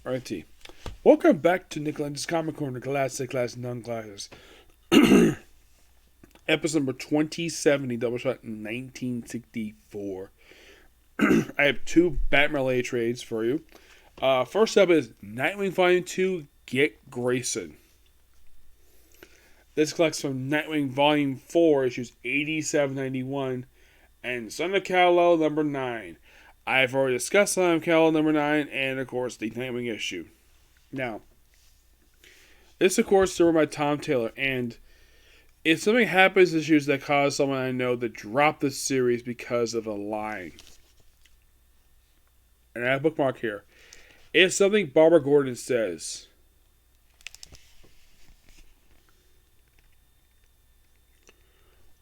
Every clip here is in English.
Alrighty. Welcome back to Nick Lenz's Comic Corner, Classic, Non-Classics. Episode number 2070, Doubleshot in 1964. I have two Batman-related trades for you. First up is Nightwing Volume 2, Get Grayson. This collects from Nightwing Volume 4, issues 87-91, and Son of Kal-El number 9. I've already discussed Son of Kal-El number 9, and of course the Nightwing issue. Now, this of course is written by Tom Taylor, and if something happens in issues that cause someone I know to drop the series because of a line, and I have a bookmark here, if something Barbara Gordon says,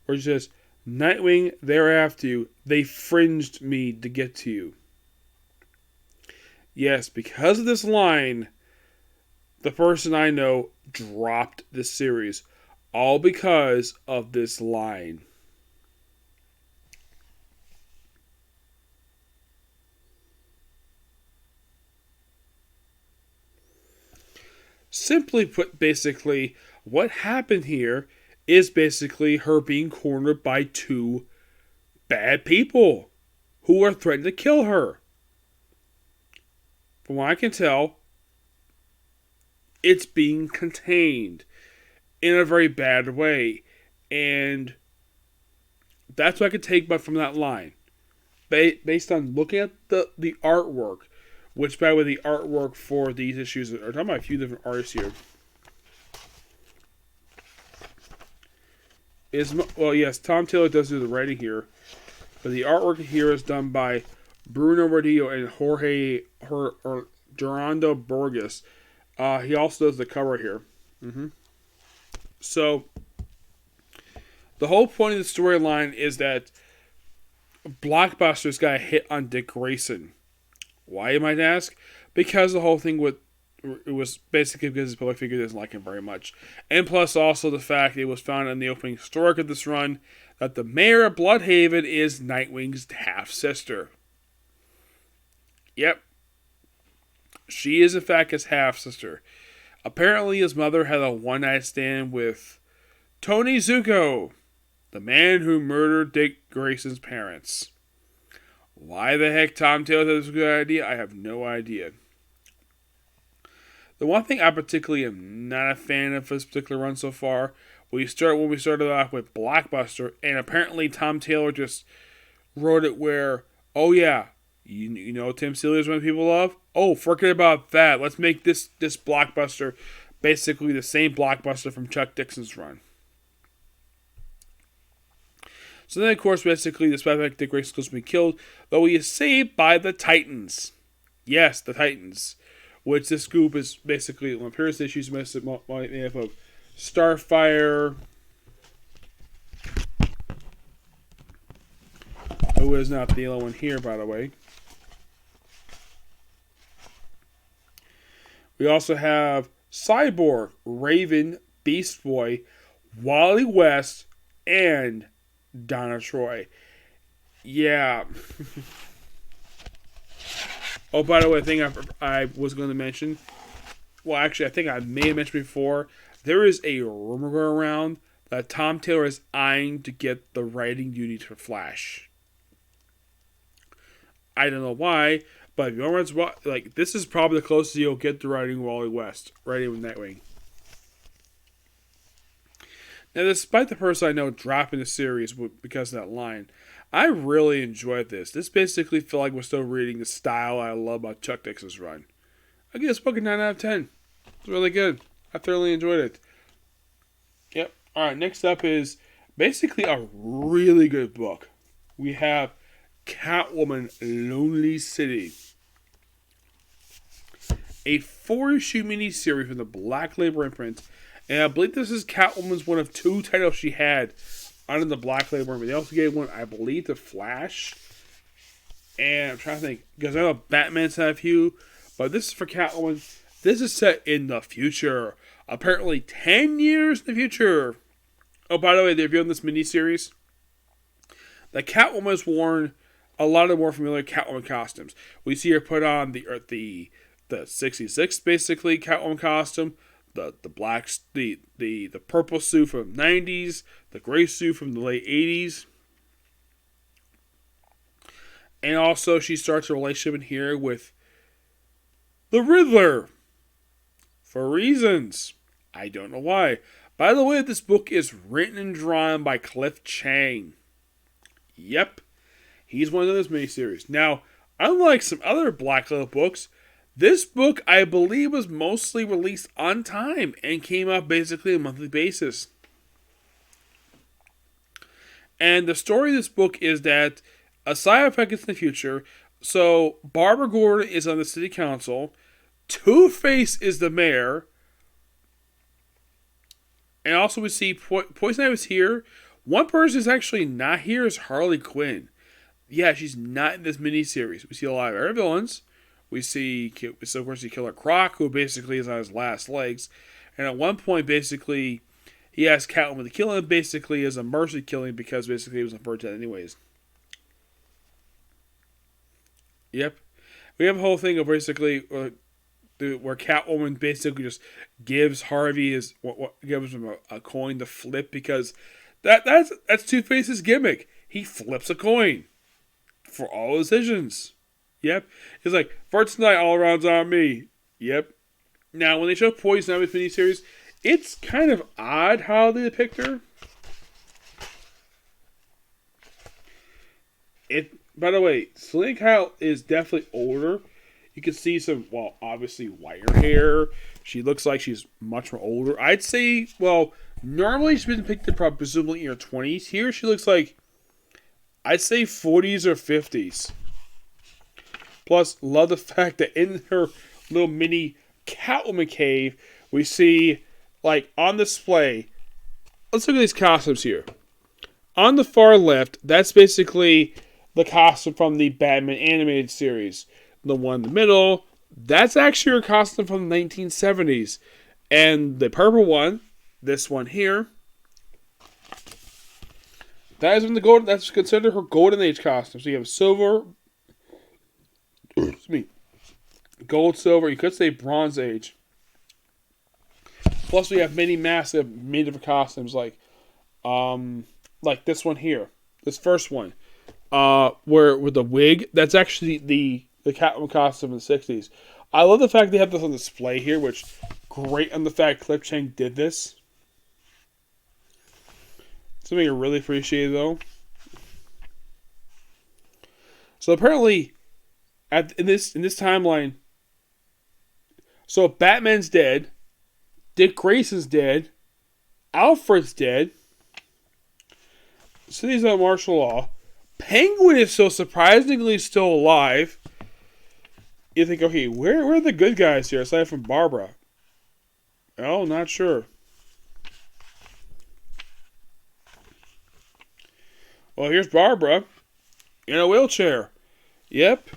or she says, Nightwing, they're after you. They fringed me to get to you. Yes, because of this line, the person I know dropped the series. All because of this line. Simply put, basically, what happened here is basically her being cornered by two bad people who are threatening to kill her. From what I can tell, it's being contained in a very bad way. And that's what I could take from that line. Based on looking at the artwork, which by the way, the artwork for these issues are talking about a few different artists here. Well, yes, Tom Taylor does do the writing here, but the artwork here is done by Bruno Rodillo and Jorge Gerardo Burgos. He also does the cover here. So, the whole point of the storyline is that Blockbuster's got a hit on Dick Grayson. Why, you might ask? Because the whole thing it was basically because his public figure doesn't like him very much. And plus also the fact it was found in the opening story of this run that the mayor of Bloodhaven is Nightwing's half-sister. Yep. She is in fact his half-sister. Apparently his mother had a one-night stand with Tony Zuko, the man who murdered Dick Grayson's parents. Why the heck Tom Taylor thought this was a good idea, I have no idea. The one thing I particularly am not a fan of this particular run so far, when we started off with Blockbuster, and apparently Tom Taylor just wrote it where, oh yeah, you know Tim Seeley's one people love? Oh, forget about that. Let's make this Blockbuster basically the same Blockbuster from Chuck Dixon's run. So then, of course, basically, despite the fact Dick Grayson was to be killed, though he is saved by the Titans. Yes, the Titans. Which this group is basically, when appears issues made up of Starfire, who is not the yellow one here, by the way. We also have Cyborg, Raven, Beast Boy, Wally West, and Donna Troy. Yeah. Oh, by the way, a thing I was going to mention. Well, actually, I think I may have mentioned before. There is a rumor going around that Tom Taylor is eyeing to get the writing duties for Flash. I don't know why, but if you want to, like, this is probably the closest you'll get to writing Wally West, writing with Nightwing. Now, despite the person I know dropping the series because of that line, I really enjoyed this. This basically felt like we're still reading the style I love about Chuck Dixon's run. I give this book a 9 out of 10. It's really good. I thoroughly enjoyed it. Yep. Alright, next up is basically a really good book. We have Catwoman, Lonely City. A 4-issue miniseries from the Black Label imprint. And I believe this is Catwoman's one of 2 titles she had under the Black Label imprint. They also gave one, I believe, to Flash. And I'm trying to think, because I know Batman's had a few, but this is for Catwoman. This is set in the future. Apparently 10 years in the future. Oh, by the way, they're viewing this miniseries. The Catwoman has worn a lot of more familiar Catwoman costumes. We see her put on the the 66 basically Catwoman costume, the black the purple suit from the 90s, the gray suit from the late 80s. And also she starts a relationship in here with the Riddler. For reasons. I don't know why. By the way, this book is written and drawn by Cliff Chiang. Yep. He's one of those miniseries. Now, unlike some other Black Label books, this book, I believe, was mostly released on time and came out basically on a monthly basis. And the story of this book is that a side effect is in the future. So, Barbara Gordon is on the city council. Two-Face is the mayor. And also we see Poison Ivy is here. One person is actually not here is Harley Quinn. Yeah, she's not in this miniseries. We see a lot of other villains. We see, of course, Killer Croc, who basically is on his last legs. And at one point, basically, he asks Catwoman to kill him, basically as a mercy killing, because basically he was a bird dead anyways. Yep. We have a whole thing of basically where Catwoman basically just gives Harvey gives him a coin to flip, because that's Two-Face's gimmick. He flips a coin for all decisions. Yep. He's like, for tonight, all around's on me. Yep. Now, when they show Poison Ivy's miniseries, it's kind of odd how they depict her. By the way, Selena Kyle is definitely older. You can see some, obviously whiter hair. She looks like she's much more older. I'd say, normally she's been depicted presumably in her 20s. Here she looks like, I'd say 40s or 50s. Plus, love the fact that in her little mini Catwoman cave, we see, on display, let's look at these costumes here. On the far left, that's basically the costume from the Batman animated series. The one in the middle, that's actually her costume from the 1970s. And the purple one, this one here, that is that's considered her golden age costume. So you have silver, gold, silver, you could say bronze age. Plus we have many massive different costumes like this one here. This first one. Where with the wig, that's actually the Catwoman costume in the 60s. I love the fact they have this on display here, which great on the fact Cliff Chiang did this. Something I really appreciate though. So apparently, in this timeline, so Batman's dead, Dick Grayson's dead, Alfred's dead, City's on martial law, Penguin is so surprisingly still alive. You think, okay, where are the good guys here aside from Barbara? Oh, not sure. Well, here's Barbara in a wheelchair. Yep.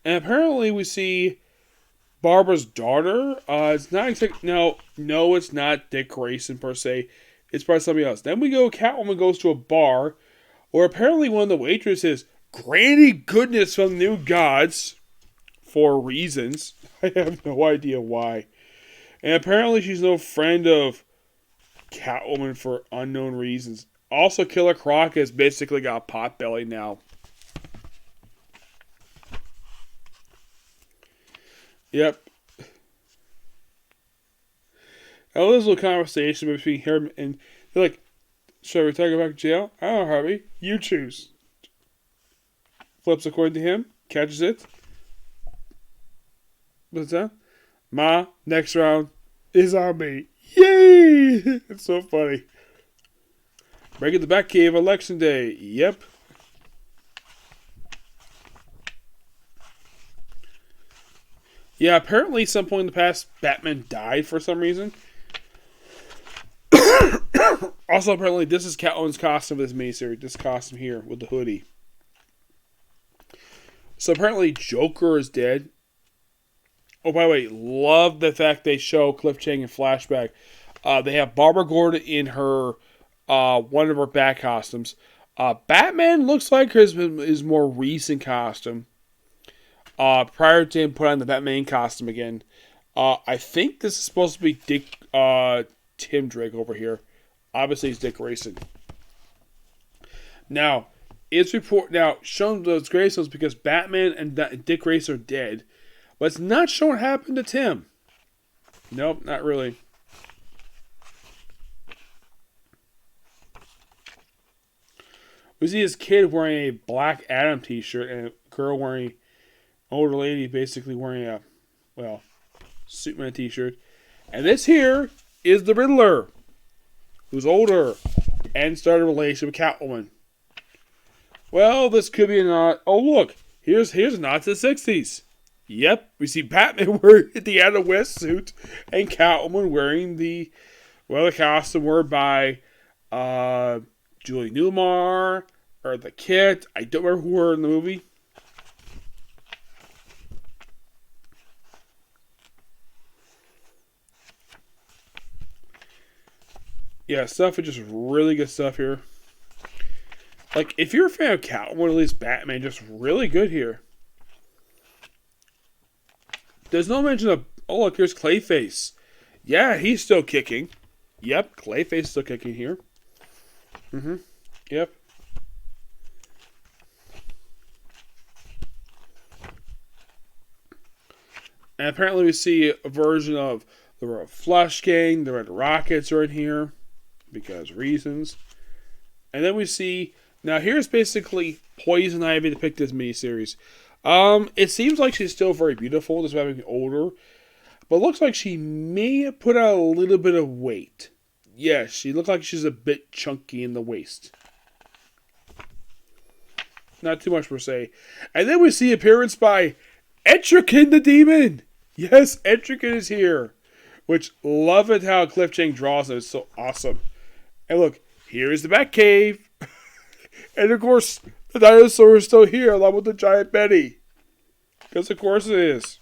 And apparently we see Barbara's daughter. It's not exactly... No, it's not Dick Grayson per se. It's probably somebody else. Then Catwoman goes to a bar where apparently one of the waitresses, Granny Goodness from the New Gods, for reasons. I have no idea why. And apparently she's no friend of Catwoman for unknown reasons. Also, Killer Croc has basically got potbelly now. Yep. I love this little conversation between him and they're like, should we take her back to jail? I don't know, Harvey. You choose. Flips according to him. Catches it. What's that? Ma, next round is on me. Yay! It's so funny. Break at the Batcave election day. Yep. Yeah, apparently at some point in the past, Batman died for some reason. Also, apparently, this is Catwoman's costume of this miniseries. This costume here with the hoodie. So apparently, Joker is dead. Oh, by the way, love the fact they show Cliff Chiang in flashback. They have Barbara Gordon in her one of her back costumes. Batman looks like his more recent costume. Prior to him put on the Batman costume again. I think this is supposed to be Tim Drake over here. Obviously, it's Dick Grayson. Now, shown those Graysons because Batman and Dick Grayson are dead, but it's not showing what happened to Tim. Nope, not really. We see this kid wearing a Black Adam t-shirt and a girl wearing, older lady basically wearing a, Superman t-shirt. And this here is the Riddler, who's older and started a relationship with Catwoman. Well, this could be a nod. Oh, look, here's a nod to the 60s. Yep, we see Batman wearing the Adam West suit and Catwoman wearing the costume worn by Julie Newmar or the Kit. I don't remember who were in the movie. Yeah, stuff is just really good stuff here. Like, if you're a fan of Catwoman, at least Batman, just really good here. There's no mention of, oh, look, here's Clayface. Yeah, he's still kicking. Yep, Clayface is still kicking here. Yep. And apparently we see a version of the Red Flush Gang, the Red Rockets are in here. Because reasons. And then we see, now here's basically Poison Ivy to pick this miniseries. It seems like she's still very beautiful, despite being older. But it looks like she may have put on a little bit of weight. Yes, she looks like she's a bit chunky in the waist. Not too much per se. And then we see appearance by Etrigan the Demon. Yes, Etrigan is here. Which, love it how Cliff Chang draws it. It's so awesome. And look, here is the Batcave. And of course, the dinosaur is still here along with the giant Betty. Because of course it is.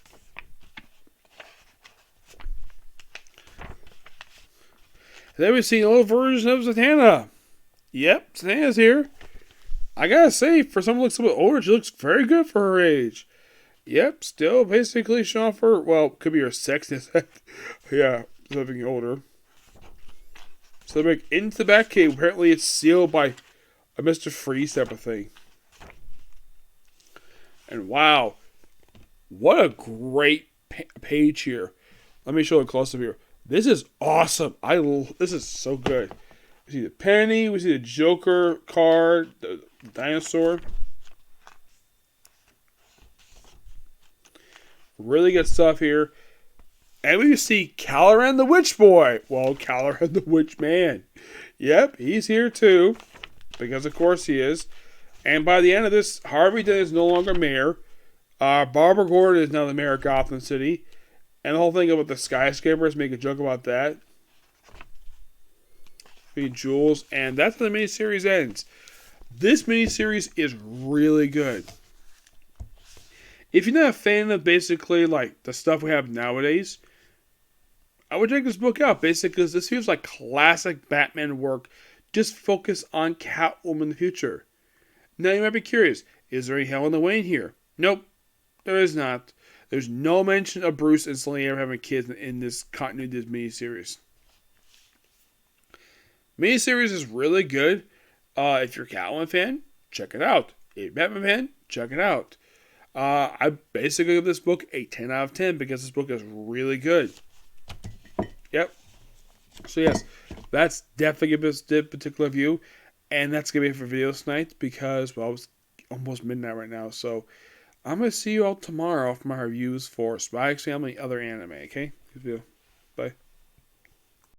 And then we see an old version of Zatanna. Yep, Zatanna's here. I gotta say, for someone who looks a bit older, she looks very good for her age. Yep, still basically showing off her, could be her sexiness. Yeah, something older. So they're like, into the Batcave. Apparently it's sealed by a Mr. Freeze type of thing. And wow, what a great page here. Let me show a close-up here. This is awesome. This is so good. We see the penny. We see the Joker card. The dinosaur. Really good stuff here. And we see Calaran the Witch Boy. Well, Calaran the Witch Man. Yep, he's here too. Because of course he is. And by the end of this, Harvey Dent is no longer mayor. Barbara Gordon is now the mayor of Gotham City. And the whole thing about the skyscrapers, make a joke about that. Jules. And that's how the miniseries ends. This miniseries is really good. If you're not a fan of basically like the stuff we have nowadays, I would check this book out. Basically, because this feels like classic Batman work. Just focus on Catwoman in the future. Now you might be curious, is there any Helena Wayne here? Nope, there is not. There's no mention of Bruce and Selena ever having kids in this continuity of this miniseries. Miniseries is really good. If you're a Catwoman fan, check it out. If you're a Batman fan, check it out. I basically give this book a 10 out of 10 because this book is really good. Yep. So yes, that's definitely this particular view. And that's going to be it for videos tonight because, it's almost midnight right now. So I'm going to see you all tomorrow for my reviews for Spy X Family and other anime, okay? Good video. Bye.